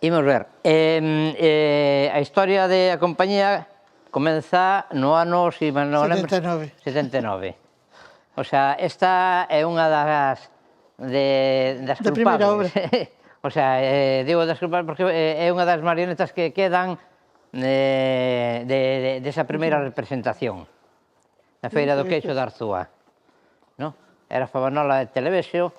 Imos ver. A historia da compañía comeza no ano, se non lembro... 79. 79. O sea, esta é unha das Da primeira obra. O sea, digo das culpables porque é unha das marionetas que quedan desa primeira representación na Feira do Queixo de Arzúa. Era Fabanola de Televexio,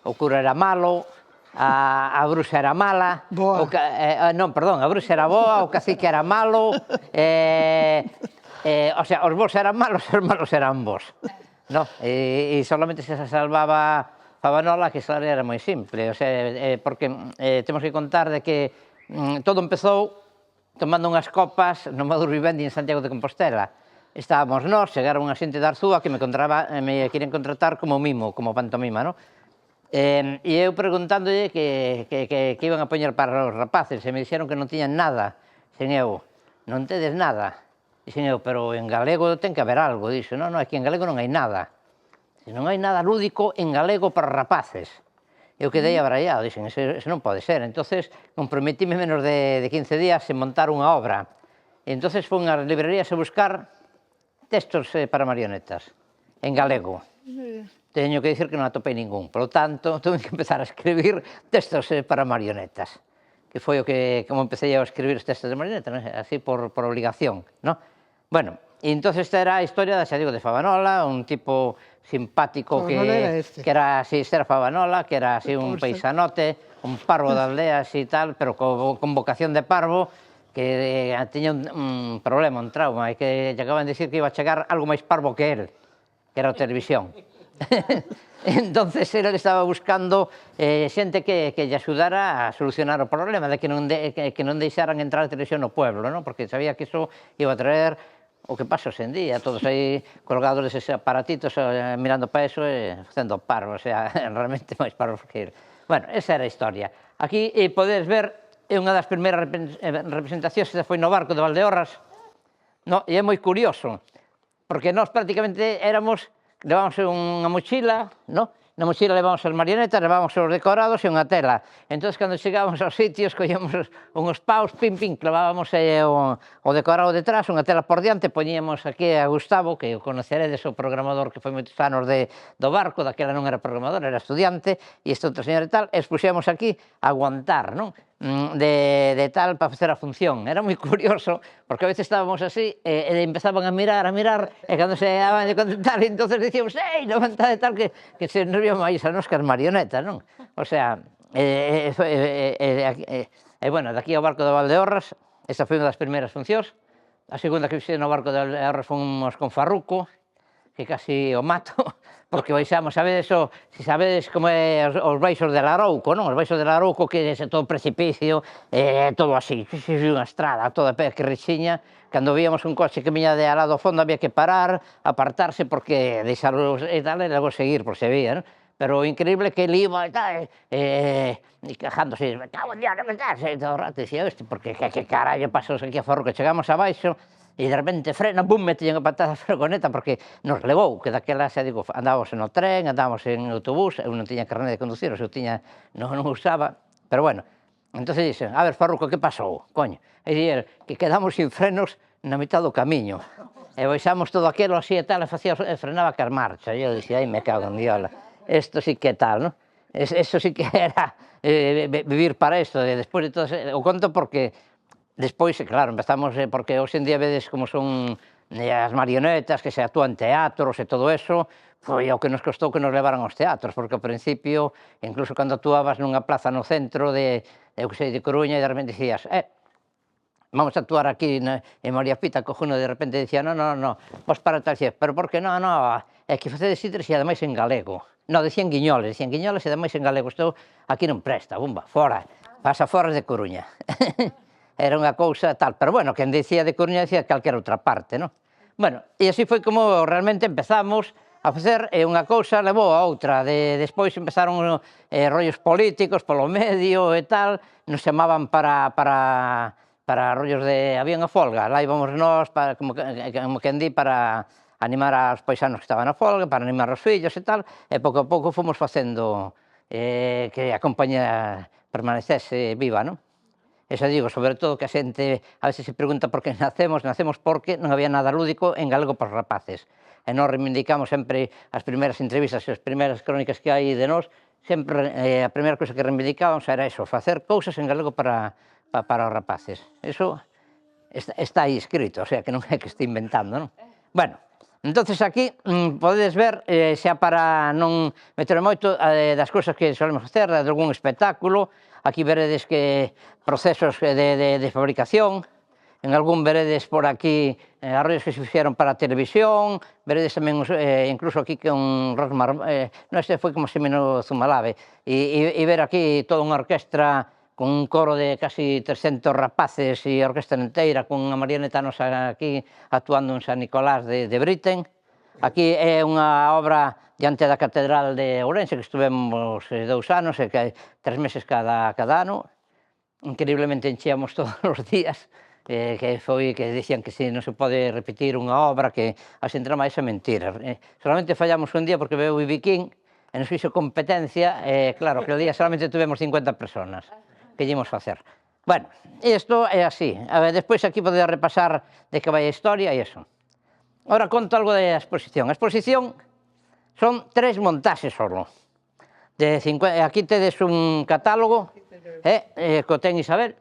o cura era malo, a bruxa era mala, non, perdón, a bruxa era boa, o cacique era malo, o sea, os bons eran malos e os malos eran bons. E solamente se salvaba Fabanola, que claro, era moi simple, o sea, porque temos que contar de que todo empezou tomando unhas copas no Maduro Vivendi en Santiago de Compostela. Estábamos nós, chegaron unha xente de Arzúa que me querían contratar como mimo, como pantomima, non? E eu preguntándolle que iban a poñer para os rapaces, e me dixeron que non tiñan nada. Dixen eu, non tedes nada? Dixen eu, pero en galego ten que haber algo. Dixo, non, aquí en galego non hai nada. Non hai nada lúdico en galego para rapaces. Eu quedei abraiado, dixen, eso non pode ser. Entonces comprometíme menos de 15 días en montar unha obra. E entonces fui ás librerías a buscar textos para marionetas, en galego. Teño que dicir que non atopei ningún, polo tanto, tuve que empezar a escribir textos para marionetas, que foi o que, como empecé a escribir os textos de marionetas, así por obligación, non? Bueno, e entón esta era a historia, xa digo, de Fabanola, un tipo simpático que era, así, este era Fabanola, que era así un paisanote, un parvo de aldea, así tal, pero con vocación de parvo, que tiña un problema, un trauma, e que lle acaban de dicir que iba a chegar algo máis parvo que él, que era a televisión. Entonces él estaba buscando xente que lle axudara a solucionar o problema, de que non deixaran entrar a televisión no pueblo, porque sabía que iso iba a traer o que pasa hoxe en día, todos aí colgados deses aparatitos mirando para eso e facendo parvo, o sea, realmente máis parvos que él. Bueno, esa era a historia. Aquí podes ver, é unha das primeiras representacións, esta foi no barco de Valdeorras, e é moi curioso, porque nós prácticamente éramos, levábamos unha mochila, na mochila levábamos as marionetas, levábamos os decorados e unha tela. Entón, cando chegábamos aos sitios, collíamos unhos paus, pim, clavábamos o decorado detrás, unha tela por diante, poñíamos aquí a Gustavo, que o conoceredes, o programador que foi moitos anos do barco, daquela non era programador, era estudiante, e este outro señor e tal, e expuxemos aquí a aguantar, de tal para facer a función. Era moi curioso, porque a veces estábamos así e empezaban a mirar, e cando se daban de contentar, entonces dicíamos, ei, levantade tal, que se nerviamos máis a nos que as marionetas, non? O sea, bueno, daqui ao barco de Valdeorras, esta foi unha das primeiras funcións. A segunda que fixe no barco de Valdeorras fomos con Farruco, que casi o mato, porque baixamos, se sabedes como é os baixos de Larouco, non? Os baixos de Larouco, que é todo precipicio, todo así, unha estrada, toda que rechiña. Cando víamos un coche que viña de al lado ao fondo, había que parar, apartarse, porque deixarlos e tal, e logo seguir, por se vía, non? Pero o increíble que ele iba e tal, e quejándose, me cago en dios, non me estás, e todo o rato, dicía, porque que carallo pasou aquí a Farruco, chegamos abaixo, e de repente frena, bum, metían a patada a furgoneta, porque nos levou, que daquela, xa digo, andábamos no tren, andábamos en autobús, eu non tiña carné de conducir, eu tiña, non usaba, pero bueno, entón dixen, a ver, Farruco, que pasou, coño? E dixen, que quedamos sin frenos na mitad do camiño, e baixamos todo aquilo así e tal, e frenaba que as marchas, e eu dixen, ai, me cago en diola, isto sí que tal, non? Eso sí que era vivir para isto, e despois de todo, o conto porque despois, claro, empezamos, porque hoxe en día vedes como son as marionetas, que se actúan teatros e todo eso, foi o que nos costou que nos levaran aos teatros, porque ao principio, incluso cando actuabas nunha plaza no centro de Coruña, e de repente dicías, vamos a actuar aquí en María Pita, cojuno, de repente dicía, no, vos para tal, pero por que non, é que facedes itres e ademais en galego. Non, decían guiñoles e ademais en galego, isto aquí non presta, bumba, fora, pasa fora de Coruña. Era unha cousa tal, pero bueno, quen dicía de Coruña dicía calquera outra parte, non? Bueno, e así foi como realmente empezamos a facer, e unha cousa levou a outra, despois empezaron rollos políticos polo medio e tal, nos chamaban para rollos de, había unha folga, lá íbamos nós, como quen di, para animar aos paisanos que estaban na folga, para animar os fillos e tal, e pouco a pouco fomos facendo que a compañía permanecese viva, non? E xa digo, sobre todo que a xente a veces se pregunta por que nacemos porque non había nada lúdico en galego para os rapaces. E nós reivindicamos sempre as primeiras entrevistas e as primeiras crónicas que hai de nós, sempre a primeira cousa que reivindicábamos era eso, facer cousas en galego para os rapaces. Eso está aí escrito, o sea, que non é que este inventando, non? Bueno, entonces aquí podedes ver, xa para non meter moito, das cousas que solemos facer, de algún espectáculo. Aquí veredes que procesos de fabricación, en algún veredes por aquí arrollos que se fixeron para a televisión, veredes tamén incluso aquí que un Rosmar, non sei, foi como Semino Zumalave, e ver aquí toda unha orquestra con un coro de casi 300 rapaces e a orquestra inteira, con unha marioneta nosa aquí actuando en San Nicolás de Britten. Aquí é unha obra diante da Catedral de Ourense, que estuvemos 2 anos, e que 3 meses cada ano. Increíblemente enchíamos todos os días, que foi que dicían que non se pode repetir unha obra, que a xente non máis é mentira. Solamente fallamos un día porque veu Ibi King e nos fixo competencia, e claro, que o día solamente tuvemos 50 personas. Que íamos facer? Bueno, isto é así. A ver, despois aquí podedes repasar de que vai a historia e iso. Ora conto algo da exposición. A exposición son 3 montaxes solo. Aquí tedes un catálogo, que o ten Isabel,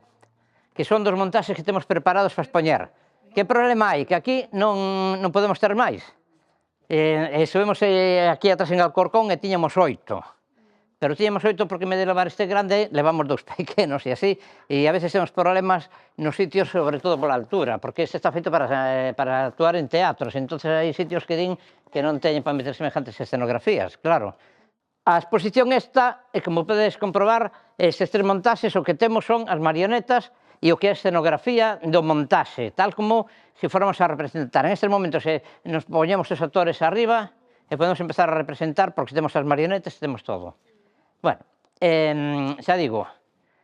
que son 2 montaxes que temos preparados para expoñer. Que problema hai? Que aquí non podemos ter máis. Subimos aquí atrás en Alcorcón e tiñamos 8. Pero tiñamos 8 porque en vez de levar este grande, levamos 2 pequenos e así, e a veces temos problemas nos sitios, sobre todo pola altura, porque este está feito para actuar en teatros, entonces hai sitios que din que non teñen para meter semejantes escenografías, claro. A exposición esta, e como podedes comprobar, estes 3 montaxes o que temos son as marionetas e o que é a escenografía do montaxe, tal como se fóramos a representar. En estes momentos nos poñemos os actores arriba e podemos empezar a representar porque temos as marionetas e temos todo. Bueno, xa digo,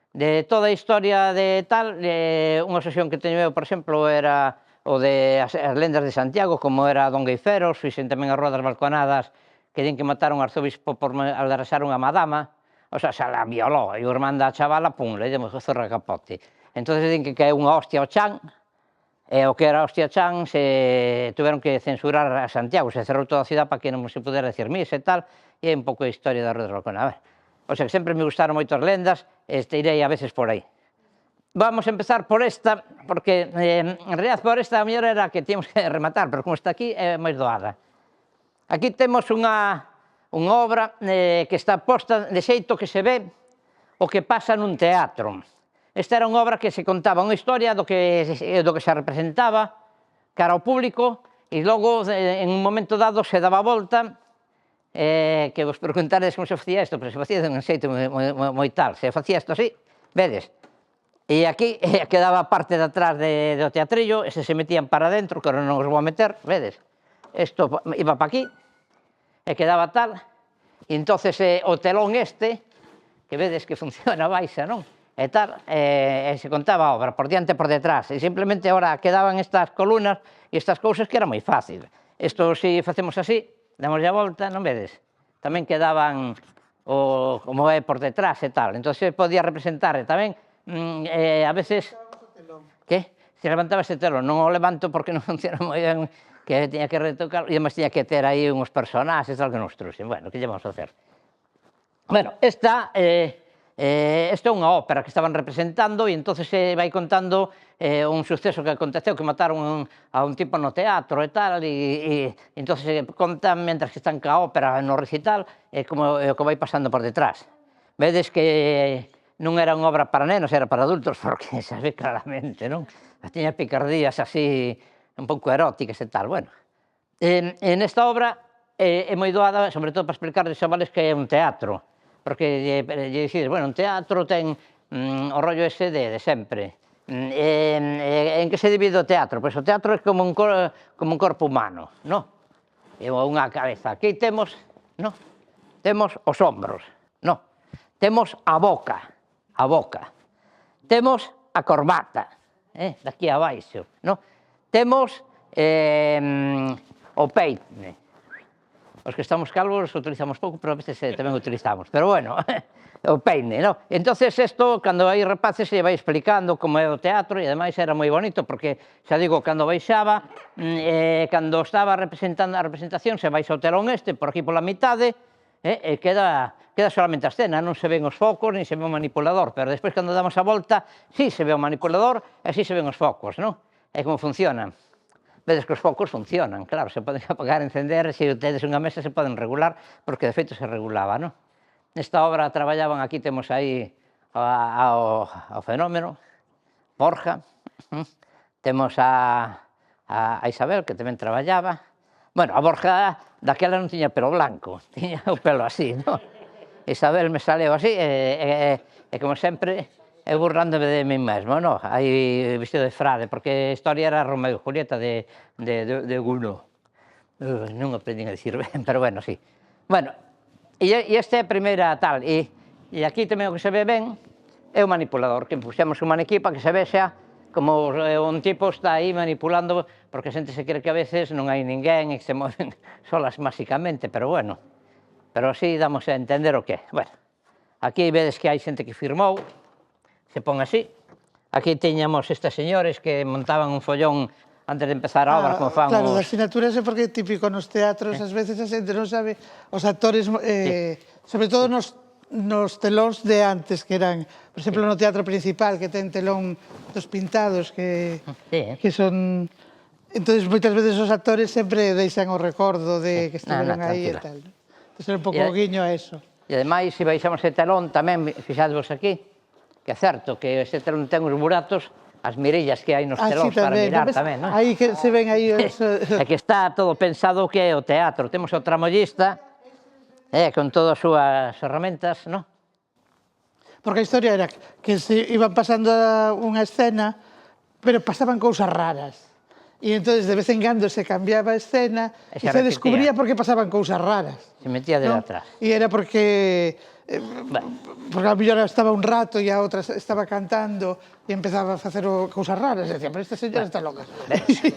de toda a historia de tal, unha sesión que teño eu, por exemplo, era o de as lendas de Santiago, como era Don Gaiferos, fixen tamén as rodas balconadas que din que mataron ao arzobispo por aldarrasar unha madama, o sea, xa la violou, e o irmán da chavala, pum, le demos o zorra capote. Entón din que é unha hostia ao chan, e o que era hostia chan se tuveron que censurar a Santiago, se cerrou toda a cidade para que non se pudera decir misa e tal, e é un pouco a historia das rodas balconadas. O sea, que sempre me gustaron moito as lendas, e irei a veces por aí. Vamos a empezar por esta, porque en realidad por esta a mellor era que tínhamos que rematar, pero como está aquí é máis doada. Aquí temos unha obra que está posta de xeito que se ve o que pasa nun teatro. Esta era unha obra que se contaba unha historia do que se representaba cara ao público, e logo en un momento dado se daba a volta, que vos preguntaredes como se facía isto, pero se facía de un xeito moi tal, se facía isto así, vedes, e aquí quedaba parte de atrás do teatrillo, e se metían para dentro, que non os vou a meter, vedes, isto iba para aquí, e quedaba tal, e entonces o telón este, que vedes que funciona baixa, non? E tal, e se contaba a obra, por diante e por detrás, e simplemente ahora quedaban estas columnas e estas cousas que era moi fácil. Isto, se facemos así, damos a volta, non vedes? Tamén quedaban como é por detrás e tal. Entón, se podía representar tamén, a veces... Que? Se levantaba este telón. Non o levanto porque non funciona moi ben, que tiña que retocar, e además tiña que ter aí uns personaxes, tal, que nos truxen. Bueno, que lle vamos a hacer? Bueno, esta é unha ópera que estaban representando, e entón se vai contando un suceso que aconteceu, que mataron a un tipo no teatro e tal, e entón se contan mentre que están ca ópera no recital, como o que vai pasando por detrás. Vedes que non era unha obra para nenos, era para adultos, porque se ve claramente, non? Tiña picardías así un pouco eróticas e tal, bueno. Nesta obra é moi doada, sobre todo para explicar aos chavales que é un teatro, porque lle dicides, bueno, un teatro ten o rollo ese de sempre. En que se divide o teatro? Pois o teatro é como un corpo humano, non? É unha cabeza. Aquí temos, non? Temos os ombros, non? Temos a boca. Temos a corbata, daqui abaixo, non? Temos o peito. Os que estamos calvos utilizamos pouco, pero a veces tamén utilizamos. Pero bueno, o peine, non? Entonces isto, cando hai rapaces, se vai explicando como é o teatro, e ademais era moi bonito, porque, xa digo, cando baixaba, cando estaba representando a representación, se baixa o telón por aquí pola mitade, e queda solamente a escena, non se ven os focos, nin se ve o manipulador, pero despois, cando damos a volta, sí se ve o manipulador, e sí se ven os focos, non? E como funcionan. Vedes que os focos funcionan, claro, se poden apagar e encender, se tedes unha mesa se poden regular, porque de feito se regulaba, non? Nesta obra traballaban, aquí temos aí ao Fenómeno, Borja, temos a Isabel, que tamén traballaba. Bueno, a Borja daquela non tiña pelo blanco, tiña o pelo así, non? Isabel me saleu así, e como sempre, eu burlándome de mí mesmo, non? Aí vestido de frade, porque a historia era Romeo e Julieta de Gounod. Non aprendín a dicir ben, pero bueno, sí. Bueno, e esta é a primeira tal, e aquí tamén o que se ve ben é o manipulador, que puxemos un maniquí para que se vexa como un tipo está aí manipulando, porque a xente se cree que a veces non hai ninguén e que se moven solas máxicamente, pero bueno, pero así damos a entender o que é. Bueno, aquí vedes que hai xente que firmou, se pon así. Aquí teñamos estes señores que montaban un follón antes de empezar a obra, como fan claro, das sinaturas é porque é típico nos teatros, ás veces a xente non sabe, os actores, sobre todo nos telóns de antes, que eran, por exemplo, no teatro principal, que ten telón dos pintados, que son... Entón, moitas veces os actores sempre deixan o recordo de que estiveron aí e tal. Entón, era un pouco guiño a eso. E ademais, se baixamos ese telón, tamén, fixadvos aquí, que é certo que ese telón ten os buratos, as mirillas que hai nos telóns para mirar tamén, non? Aí que se ven aí... É que está todo pensado que é o teatro. Temos o tramollista, con todas as súas ferramentas, non? Porque a historia era que se iban pasando unha escena, pero pasaban cousas raras. E entón, de vez en cando, se cambiaba a escena e se descubría por que pasaban cousas raras. Se metía de atrás. E era porque a mellor estaba un rato e a outra estaba cantando e empezaba a facer cousas raras. E decía, pero esta señora está loca. Sí.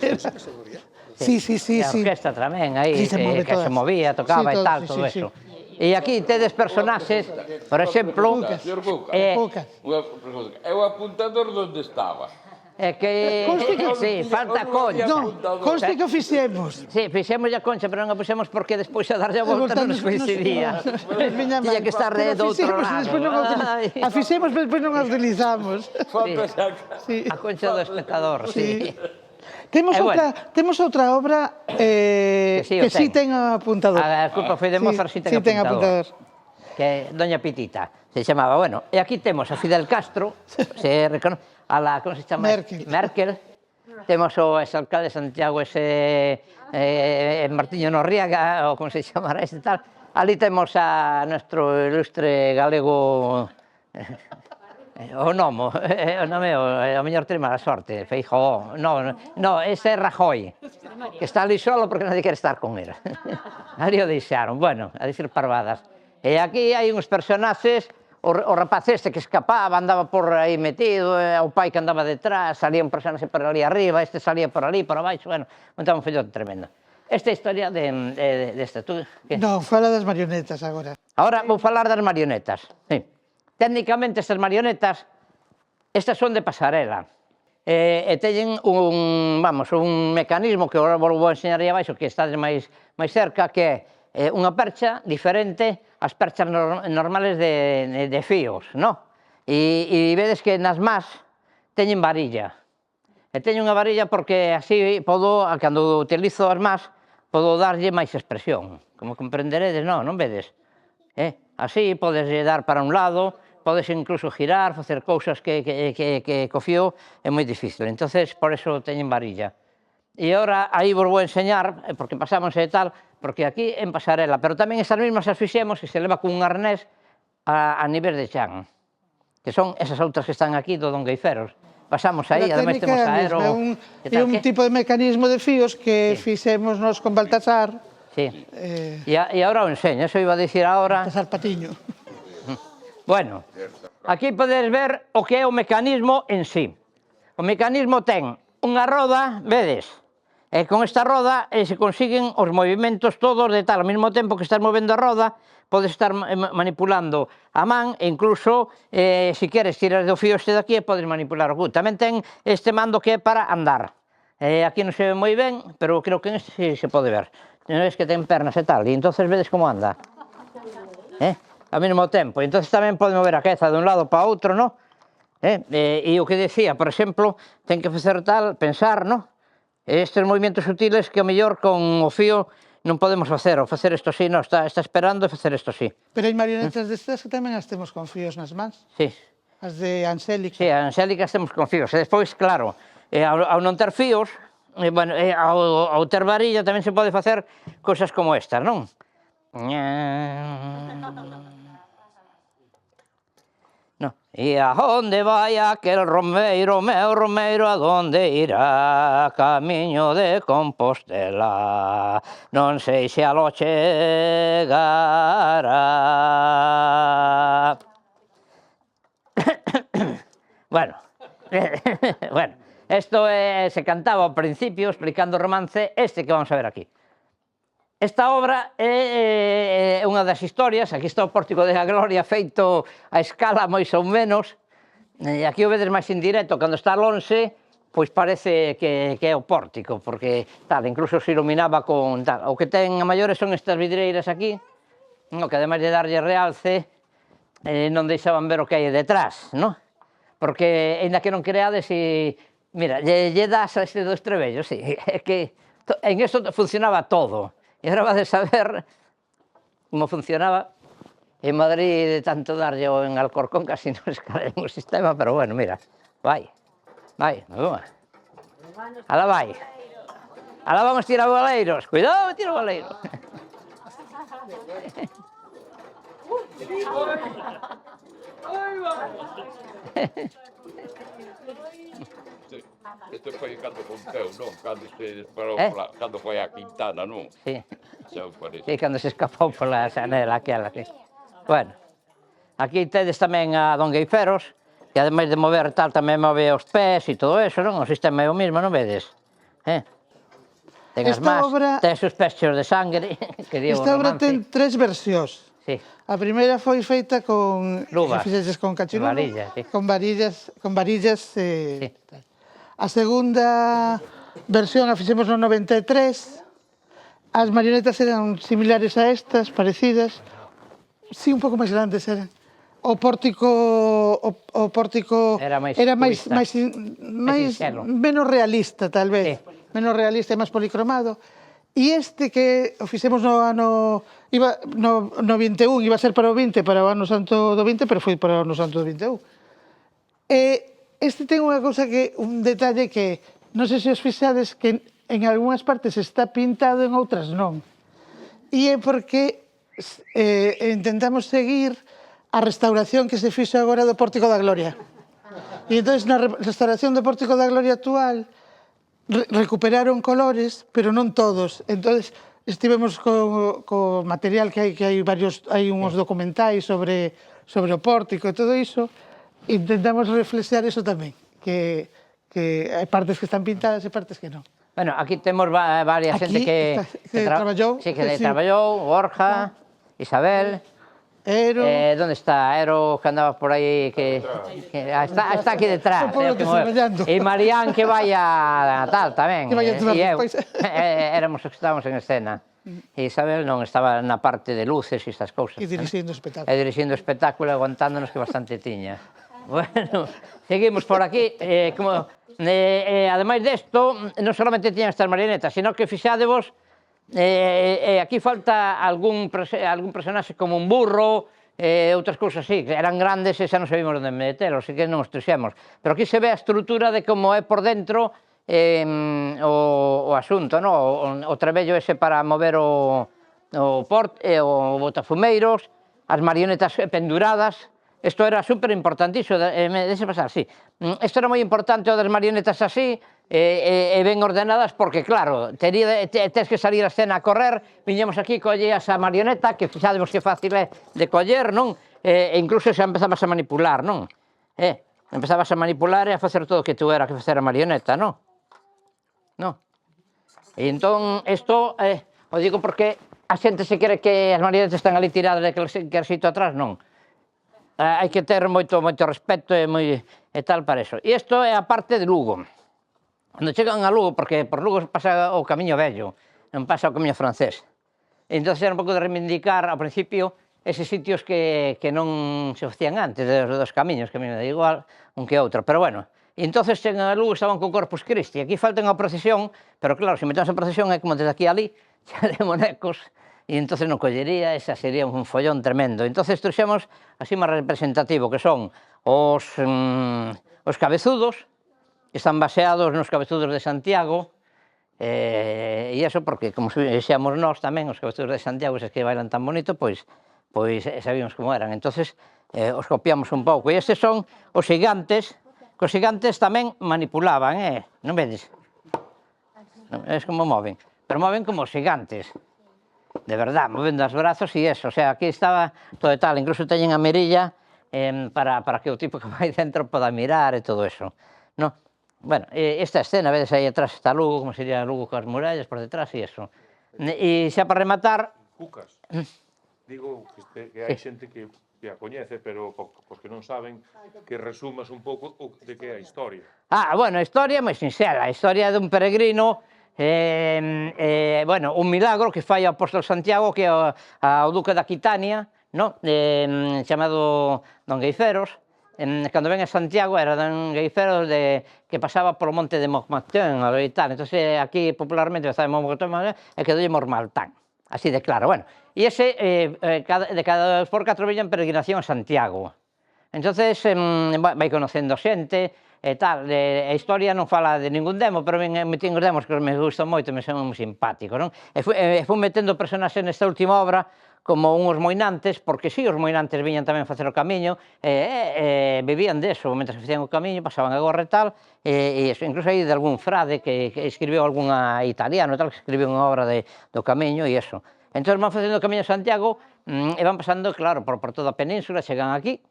E a orquesta tamén, aí, que se movía, tocaba e tal, todo eso. E aquí tedes personaxes, por exemplo... Señor Cuca, unha pregunta. É o apuntador onde estaba? É que... Sí, falta concha. Non, conste que o fixemos. Sí, fixemos a concha, pero non a puxemos porque despois a darlle a volta non nos coincidía. Tiña que estar de outro lado. A fixemos, pero despois non a utilizamos. A concha do espectador, sí. Temos outra obra que sí ten apuntador. A culpa foi de Mozart, sí ten apuntador. Que é Doña Pitita, se chamaba. Bueno, e aquí temos a Fidel Castro, se reconoce, a la, como se chama? Merkel. Temos o exalcalde de Santiago, ese Martiño Norriaga, ou como se chamará ese tal. Ali temos a nuestro ilustre galego, o nome, o mellor ten mala sorte, Feijóo. No, ese é Rajoy, que está ali solo porque nadie quere estar con él. Ali o deixaron, bueno, a dicir parvadas. E aquí hai uns personaxes, o rapaz este que escapaba, andaba por aí metido, o pai que andaba detrás, salía un personaxe por ali arriba, este salía por ali, por abaixo, bueno, montaba un follón tremendo. Esta historia desta, tú... Non, fala das marionetas agora. Agora vou falar das marionetas, sí. Técnicamente estas marionetas, estas son de pasarela, e teñen un mecanismo que agora vou enseñar aí abaixo, que está máis cerca, que é unha percha diferente ás perchas normales de fíos, non? E vedes que nas más teñen varilla. E teño unha varilla porque así podo, cando utilizo as más, podo darlle máis expresión. Como comprenderedes, non vedes? Así podes dar para un lado, podes incluso girar, facer cousas que co fío é moi difícil. Entonces, por eso teñen varilla. E agora aí vos vou enseñar, porque pasamos e tal, porque aquí en pasarela, pero tamén esas mismas as fixemos que se leva con un arnés a nivel de chan, que son esas outras que están aquí do Don Gaiferos. Pasamos aí, ademais temos aero... É un tipo de mecanismo de fíos que fixemos nos con Baltasar. Sí, e agora o enseño, eso iba a dicir agora... Baltasar Patiño. Bueno, aquí podes ver o que é o mecanismo en sí. O mecanismo ten unha roda, vedes, E con esta roda se consiguen os movimentos todos de tal, ao mesmo tempo que estás movendo a roda, podes estar manipulando a man e incluso, se queres tirar do fío este daqui, podes manipular o cu. Tamén ten este mando que é para andar. Aquí non se ve moi ben, pero creo que en este sí se pode ver. Es que ten pernas e tal, e entonces vedes como anda. Ao mesmo tempo. Entonces tamén pode mover a cabeza de un lado para outro, no? E o que decía, por exemplo, ten que facer tal, pensar, no? Estes movimentos sutiles que o mellor con o fío non podemos facer, ou facer isto así, non, está esperando e facer isto así. Pero hai marionetas destas que tamén as temos con fíos nas mans. Sí. As de Angélica. Sí, a Angélica temos con fíos. E despois, claro, ao non ter fíos, bueno, ao ter varilla tamén se pode facer cousas como estas, non? No. E a onde vai aquel romeiro, meu romeiro, a donde irá? Camiño de Compostela, non sei se alo chegará. Bueno, esto se cantaba ao principio explicando o romance este que vamos a ver aquí. Esta obra é unha das historias, aquí está o Pórtico da Gloria feito a escala máis ou menos, e aquí o vedes máis en directo, cando está lonxe, pois parece que é o pórtico, porque tal, incluso se iluminaba con tal. O que ten a maiores son estas vidreiras aquí, que ademais de darlle realce, non deixaban ver o que hai detrás, non? Porque, ainda que non creades, mira, lle das a este dos trebellos, sí, é que en eso funcionaba todo. E agora vades a ver como funcionaba en Madrid de tanto darlle en Alcorcón, casi non escala o sistema, pero bueno, mira, vai, ala vai. Ala vamos tirar boleiros, cuidado, tira o boleiro. Isto foi cando conteu, non? Cando se disparou, cando foi a Quintana, non? Sí. Sí, Cando se escapou pola xanela aquela, sí. Bueno, aquí tedes tamén a Don Gueiferos, que ademais de mover tal, tamén move os pés e todo eso, non? O sistema é o mismo, non vedes? Ten as más, ten os pés cheos de sangre, que dio o romance. Esta obra ten 3 versións. Sí. A primeira foi feita con... Luvas. Fixeches con cachirulo. Varillas, sí. Con varillas. Sí. A segunda versión a fixemos no 93. As marionetas eran similares a estas, parecidas. Sí, un pouco máis grandes eran. O pórtico era máis menos realista, tal vez. Sí. Menos realista e máis policromado. E este que o fixemos no ano... no 21, iba a ser para o 20, para o ano santo do 20, pero foi para o ano santo do 21. Este ten unha cousa que, un detalle que, non sei se os fixades, que en algunhas partes está pintado, en outras non. E é porque intentamos seguir a restauración que se fixo agora do Pórtico da Gloria. E entón, na restauración do Pórtico da Gloria actual, recuperaron colores, pero non todos. Entón, estivemos co material que hai varios, hai uns documentais sobre o pórtico e todo iso. Intentamos reflexear eso tamén, que hai partes que están pintadas e partes que non. Bueno, aquí temos varias xente que traballou. Sí, que traballou, Borja, Isabel. Ero. Donde está? Ero, que andaba por aí, que está aquí detrás. E Marián, que vai a tal tamén. Que vai a eu. Éramos os que estábamos en escena. E Isabel non estaba na parte de luces e estas cousas. E dirixindo o espectáculo. E dirixindo o espectáculo, aguantándonos que bastante tiña. Bueno, seguimos por aquí. Ademais desto, non solamente tiñan estas marionetas, sino que fixádevos, aquí falta algún personaxe como un burro, outras cousas así, que eran grandes e xa non sabíamos onde metelos, así que non os trouxemos. Pero aquí se ve a estrutura de como é por dentro o asunto, o trebello ese para mover o botafumeiros, as marionetas penduradas. Isto era super importantísimo, deixe pasar, sí. Isto era moi importante, o das marionetas así, e ben ordenadas, porque claro, tens que salir a escena a correr, viñemos aquí, collías a marioneta, que fixademos que fácil é de coller, non? E incluso xa empezabas a manipular, non? Empezabas a manipular e a facer todo o que tú era que facer a marioneta, non? Non? E entón, isto, o digo porque a xente se quere que as mariñas están ali tiradas de que xeito atrás, non. Hai que ter moito respeto e tal para eso. E isto é a parte de Lugo. Cando chegan a Lugo, porque por Lugo pasa o Camiño Vello, non pasa o Camiño Francés. E entón era un pouco de reivindicar, ao principio, eses sitios que non se facían antes, dos camiños, que a mí me da igual un que outro, pero bueno. E entón chegan a Lugo e estaban con Corpus Christi. Aquí falta unha procesión, pero claro, se metemos a procesión é como desde aquí a ali, xa de monecos, e entón non collería, esa sería un follón tremendo. Entón trouxemos así máis representativo, que son os cabezudos, que están baseados nos cabezudos de Santiago, e iso porque, como xeamos nós tamén, os cabezudos de Santiago, eses que bailan tan bonito, pois sabíamos como eran. Entón, os copiamos un pouco. E estes son os xigantes, que os xigantes tamén manipulaban, non vedes? É como moven, pero moven como os xigantes. De verdad, movendo os brazos e eso, o sea, aquí estaba todo e tal, incluso teñen a mirilla para que o tipo que vai dentro poda mirar e todo eso, non? Bueno, esta escena, vedes aí atrás está Lugo, como sería Lugo coas murallas por detrás e eso. E xa para rematar... Cucas, digo que hai xente que a coñece, pero os que non saben, que resumas un pouco de que é a historia. Bueno, a historia é moi sincera, a historia dun peregrino, bueno, un milagro que fai o apóstolo Santiago, que é o duque da Aquitania, chamado Don Geiferos. Cando ven a Santiago era Don Geiferos que pasaba polo monte de Montmartin e tal, entón aquí popularmente sabe Montmartin e quedoulle Mormaltán, así de claro, bueno. E ese, de cada 2 por 4 veña en peregrinación a Santiago. Entón vai conocendo xente e tal, a historia non fala de ningún demo, pero metín os demos que me gustan moito, me son moi simpáticos, non? E fui metendo personaxes nesta última obra, como uns moinantes, porque si, os moinantes viñan tamén facer o camiño, vivían deso, mentre facían o camiño, pasaban a gorra e tal, e incluso hai de algún frade que escribiu algunha italiano, tal, que escribiu unha obra do camiño e eso. Entón van facendo o camiño a Santiago e van pasando, claro, por toda a península, chegan aquí.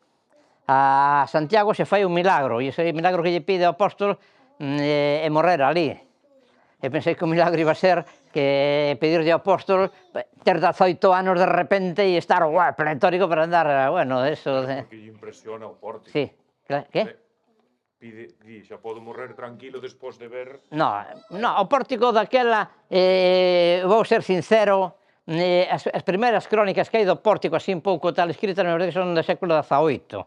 A Santiago se fai un milagro, e ese milagro que lle pide o apóstolo é morrer ali. E pensei que o milagro iba a ser que pedirlle ao apóstolo ter 18 anos de repente e estar pletórico para andar, bueno, eso... Que lle impresiona o pórtico. Sí, que? Pide, xa podo morrer tranquilo despois de ver... No, o pórtico daquela, vou ser sincero, as primeiras crónicas que hai do pórtico, así un pouco tal escritas, na verdade son do século XVIII.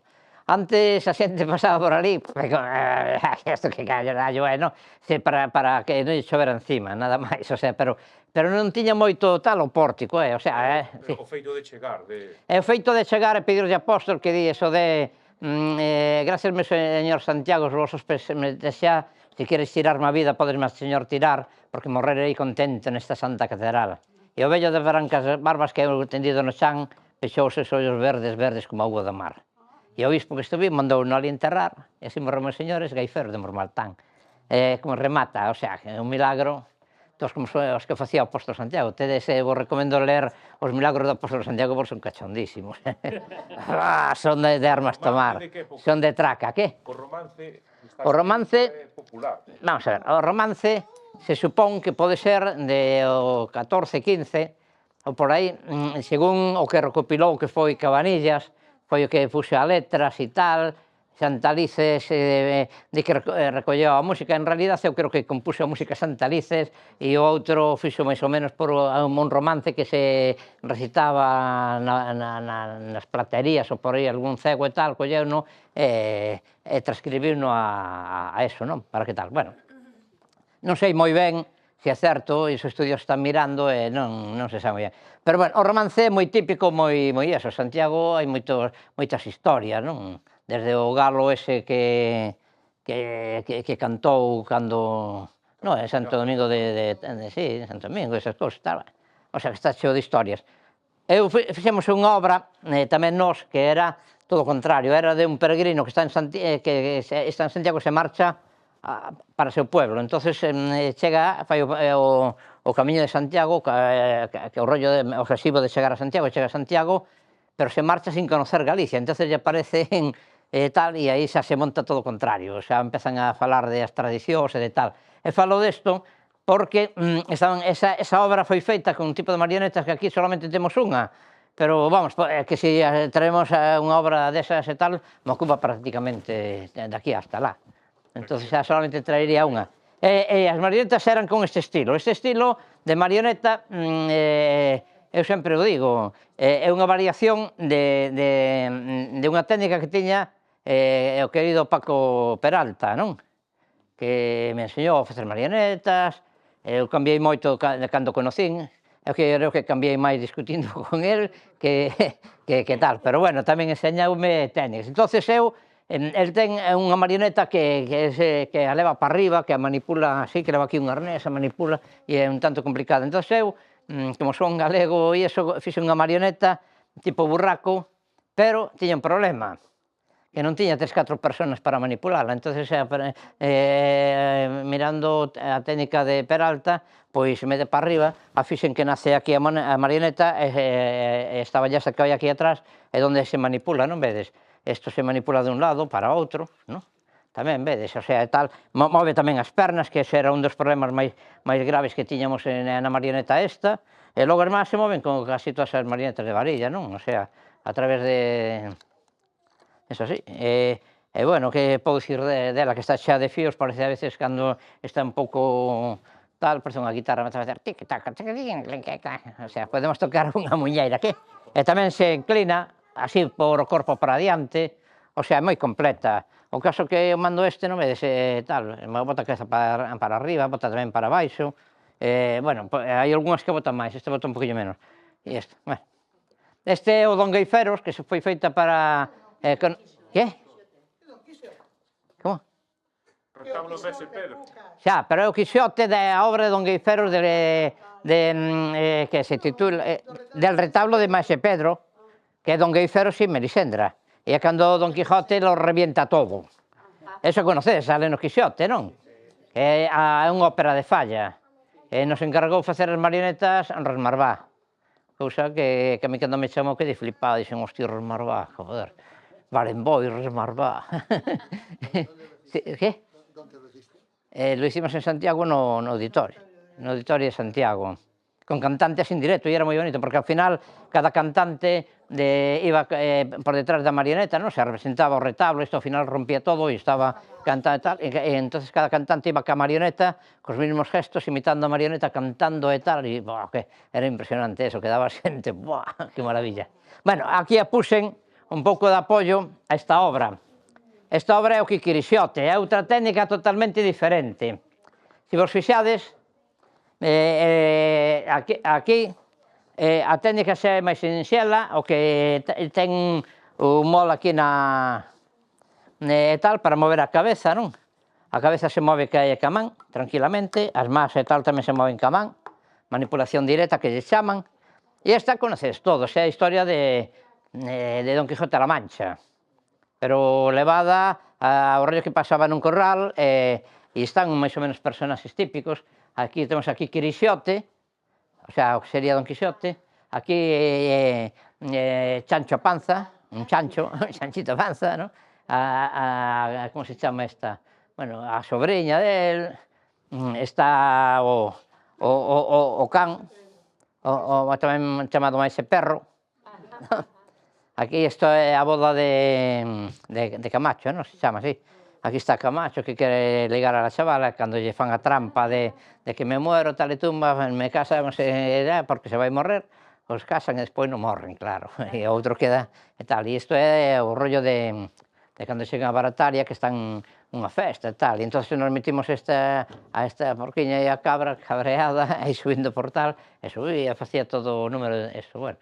Antes a xente pasaba por ali, isto que callo é, non? Para que non lle chovera encima, nada máis, o sea, pero non tiña moito tal o pórtico, o sea... O feito de chegar, É o feito de chegar e pedirlle apóstol que di eso de gracias, meu señor Santiago, os vosos pés me desea, se queres tirarme a vida, podes máis, señor, tirar, porque morrerei contento nesta santa catedral. E o vello de brancas barbas que eu tendido no chan, peixou os ollos verdes como a auga do mar. E o bispo que estuve mandou no ali enterrar, e así morremos señores Geiferos de Mormaltán. Como remata, o sea, é un milagro, todos como os que facía o apóstolo Santiago. Tedes, vos recomendo ler os milagros do apóstolo Santiago, porque son cachondísimos. Son de armas tomar, son de traca, que? O romance popular. Vamos a ver, o romance se supón que pode ser de o 14, 15, ou por aí, según o que recopilou que foi Cabanillas, foi o que puxe a letras e tal, Santalices, de que recolleu a música, en realidad eu creo que compuxo a música Santalices e o outro fixo máis ou menos por un romance que se recitaba nas platerías ou por aí algún cego e tal, colleu-no e transcribiu-no a eso, non? Para que tal, bueno, non sei moi ben se é certo, e os estudios están mirando e non se sabe moi ben. Pero, bueno, o romance é moi típico, moi eso. Santiago hai moitas historias, non? Desde o galo ese que cantou cando... Non, é Santo Domingo sí, Santo Domingo, esas cousas, tal. O sea, que está cheo de historias. Fixemos unha obra, tamén nós, que era todo o contrario. Era de un peregrino que está en Santiago e se marcha para o seu pueblo. Entonces chega, fai o camiño de Santiago, que o rollo obsesivo de chegar a Santiago, chega a Santiago, pero se marcha sin conocer Galicia. Entonces lle aparecen tal, e aí xa se monta todo o contrario, xa empezan a falar de as tradicións e de tal. E falo desto porque esa obra foi feita con un tipo de marionetas que aquí solamente temos unha, pero vamos, que se traemos unha obra desas e tal, me ocupa prácticamente de aquí hasta lá. Entón xa solamente traería unha. E as marionetas eran con este estilo de marioneta, eu sempre o digo, é unha variación de unha técnica que tiña o querido Paco Peralta, non? Que me enseñou a facer marionetas, eu cambiei moito cando conocín, eu creo que cambiei máis discutindo con el que tal, pero bueno, tamén enseñoume técnicas. Entonces el ten unha marioneta que a leva para arriba, que a manipula así, que leva aquí un arnés, a manipula, e é un tanto complicada. Entón eu, como son galego e iso, fixe unha marioneta tipo burraco, pero tiña un problema, que non tiña 3-4 personas para manipulala. Entón, mirando a técnica de Peralta, pois me de para arriba, a fixen que nace aquí a marioneta, e esta ballesta que vai aquí atrás é onde se manipula, non vedes? Isto se manipula de un lado para outro, non? Tamén vedes, o sea, tal, move tamén as pernas, que ese era un dos problemas máis graves que tiñamos na marioneta esta, e logo as máis se moven con casi todas as marionetas de varilla, non? O sea, a través de... Eso sí, e bueno, que podo dicir dela, que está xa de fíos, parece a veces cando está un pouco tal, parece unha guitarra, me está a facer tic-tac, o sea, podemos tocar unha muñeira, que? E tamén se inclina, así, por o corpo para adiante, o sea, é moi completa. O caso que eu mando non vedes, tal, bota a cabeza para arriba, bota tamén para baixo, bueno, hai algunhas que botan máis, este bota un poquinho menos, e este, bueno. Este é o Don Gueiferos, que se foi feita para... Que? Como? Retablo Mestre Pedro. Xa, pero é o Quixote da obra de Don Gueiferos que se titula del retablo de Mestre Pedro, que é Don Gueiferos e Melisendra. E é cando Don Quijote lo revienta todo. Eso conocedes, sale no Quixote, non? É unha ópera de Falla. E nos encargou facer as marionetas en Resmarbá. Cousa que a mí cando me chamou quedei flipado, dixen, hostia, Resmarbá, joder. Barenboim, Resmarbá. Que? Lo hicimos en Santiago no auditorio de Santiago, con cantantes en directo, e era moi bonito, porque ao final cada cantante iba por detrás da marioneta, non? Se representaba o retablo, isto ao final rompía todo e estaba cantando e tal, e entonces cada cantante iba ca marioneta, cos mesmos gestos, imitando a marioneta, cantando e tal, e que era impresionante eso, quedaba xente, que maravilla. Bueno, aquí apuxen un pouco de apoio a esta obra. Esta obra é o Quiquirixote, é outra técnica totalmente diferente. Se vos fixades, aquí a técnica xa é máis sinxela, o que ten o mol aquí tal para mover a cabeza, non? A cabeza se move ca man, tranquilamente, as más e tal tamén se moven ca man, manipulación directa que lle chaman, e esta conoces todos, é a historia de Don Quijote a la Mancha, pero levada ao rollo que pasaba nun corral, e están máis ou menos personaxes típicos. Aquí temos aquí Quirixote, o sea, o que sería Don Quixote, aquí Chancho Panza, un chancho, Chanchito Panza, non? Como se chama esta? Bueno, a sobrinha del, está o can, tamén chamado máis perro. Aquí isto é a boda de Camacho, non? Se chama así. Aquí está Camacho, que quere ligar a la chavala, cando lle fan a trampa de que me muero, tal e tumba, me casamos, porque se vai morrer, os casan e despois non morren, claro, e o outro queda e tal. E isto é o rollo de cando chegan a Barataria, que están unha festa e tal, e entón nos metimos a esta porquiña e a cabra cabreada, aí subindo por tal, e subía, facía todo o número de eso, bueno.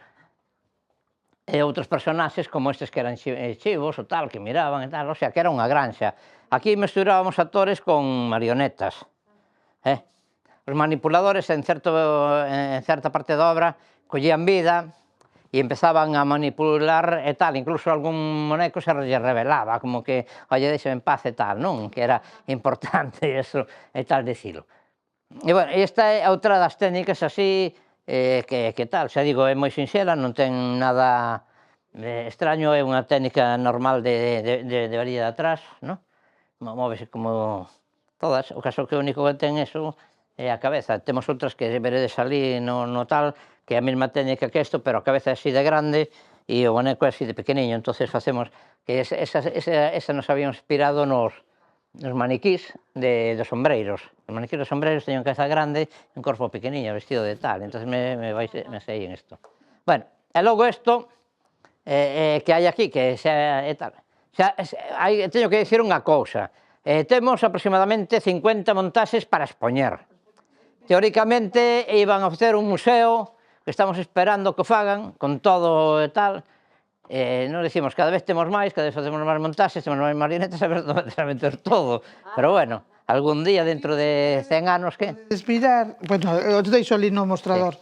E outros personaxes como estes que eran chivos ou tal, que miraban e tal, o sea, que era unha granxa. Aquí mesturábamos actores con marionetas. Os manipuladores en certa parte da obra collían vida e empezaban a manipular e tal, incluso algún moneco se lle revelaba, como que, oye, deixame en paz e tal, non? Que era importante eso e tal dicilo. E, bueno, esta é outra das técnicas así, que tal, xa digo, é moi sinxela, non ten nada extraño, é unha técnica normal de varilla de atrás, non? Móvese como todas, o caso que o único que ten eso a cabeza. Temos outras que veredes ali no tal, que é a mesma técnica que isto, pero a cabeza é así de grande e o boneco é así de pequeniño. Entonces facemos que esa nos había inspirado nos maniquís dos sombreiros. Os maniquís dos sombreiros teñen unha cabeza grande e un corpo pequeniño, vestido de tal. Entonces me sei en isto. Bueno, e logo isto que hai aquí, que xa é tal. Teño que dicir unha cousa. Temos aproximadamente 50 montaxes para expoñer. Teóricamente iban a facer un museo que estamos esperando que o fagan con todo e tal. Nos dicimos, cada vez temos máis, cada vez facemos máis montaxes, temos máis marionetas, a ver onde vai meter todo. Pero bueno, algún día, dentro de 100 anos, que? Mirar, bueno, os deixo ali no mostrador.